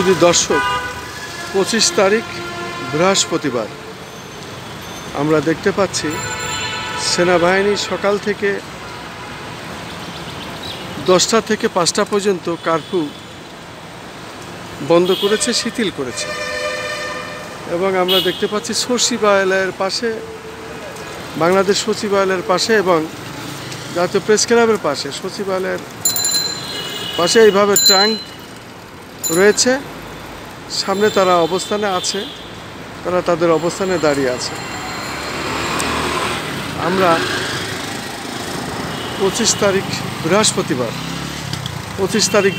শুধু দর্শক 25 তারিখ বৃহস্পতিবার আমরা দেখতে পাচ্ছি সেনাবাহিনী সকাল থেকে 10টা থেকে 5টা পর্যন্ত কারফিউ বন্ধ করেছে, শিথিল করেছে। এবং আমরা দেখতে পাচ্ছি সচিবালয়ের পাশে, বাংলাদেশ সচিবালয়ের পাশে এবং জাতীয় প্রেস ক্লাবের পাশে, সচিবালয়ের পাশে এইভাবে ট্যাঙ্ক রয়েছে। সামনে তারা অবস্থানে আছে, তারা তাদের অবস্থানে দাঁড়িয়ে আছে। আমরা 25 তারিখ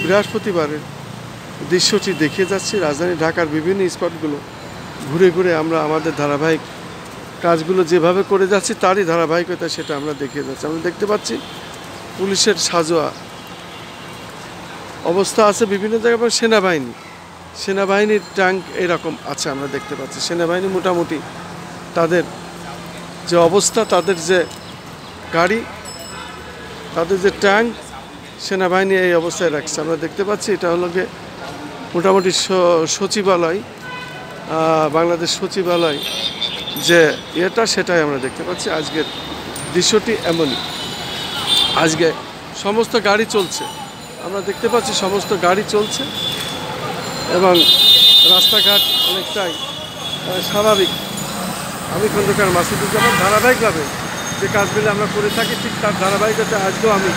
বৃহস্পতিবারের দৃশ্যটি দেখিয়ে যাচ্ছি। রাজধানী ঢাকার বিভিন্ন স্পটগুলো ঘুরে ঘুরে আমরা আমাদের ধারাবাহিক কাজগুলো যেভাবে করে যাচ্ছি তারই ধারাবাহিকতা সেটা আমরা দেখিয়ে যাচ্ছি। আমরা দেখতে পাচ্ছি পুলিশের সাজোয়া অবস্থা আছে বিভিন্ন জায়গায়, এবং সেনাবাহিনীর ট্যাঙ্ক এরকম আছে আমরা দেখতে পাচ্ছি। সেনাবাহিনী মোটামুটি তাদের যে অবস্থা, তাদের যে গাড়ি, তাদের যে ট্যাঙ্ক, সেনাবাহিনী এই অবস্থায় রাখছে আমরা দেখতে পাচ্ছি। এটা হলো গিয়ে মোটামুটি সচিবালয়, বাংলাদেশ সচিবালয় যে এটা, সেটাই আমরা দেখতে পাচ্ছি। আজকের দৃশ্যটি এমনই। আজকে সমস্ত গাড়ি চলছে, আমরা দেখতে পাচ্ছি সমস্ত গাড়ি চলছে এবং রাস্তাঘাট অনেকটাই স্বাভাবিক। আমি খন্দকার মাসুদুজ্জামান ধারাবাহিকভাবে যে কাজগুলি আমরা করে থাকি ঠিক তার ধারাবাহিকতা আজকেও আমি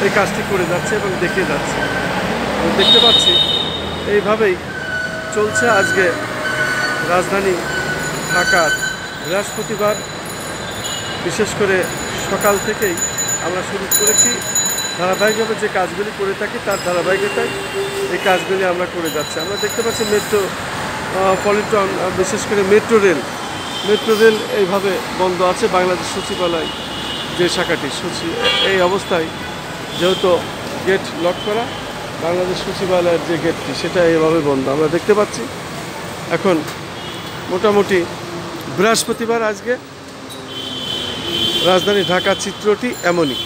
এই কাজটি করে যাচ্ছি এবং দেখিয়ে যাচ্ছি। আমি দেখতে পাচ্ছি এইভাবেই চলছে আজকে রাজধানী ঢাকার বৃহস্পতিবার। বিশেষ করে সকাল থেকেই আমরা শুরু করেছি ধারাবাহিকভাবে যে কাজগুলি করে থাকি তার ধারাবাহিকতায় এই কাজগুলি আমরা করে যাচ্ছি। আমরা দেখতে পাচ্ছি মেট্রোপলিটন, বিশেষ করে মেট্রো রেল এইভাবে বন্ধ আছে। বাংলাদেশ সচিবালয় যে শাখাটি এই অবস্থায়, যেহেতু গেট লক করা, বাংলাদেশ সচিবালয়ের যে গেটটি সেটা এইভাবে বন্ধ আমরা দেখতে পাচ্ছি। এখন মোটামুটি বৃহস্পতিবার আজকে রাজধানী ঢাকার চিত্রটি এমনই।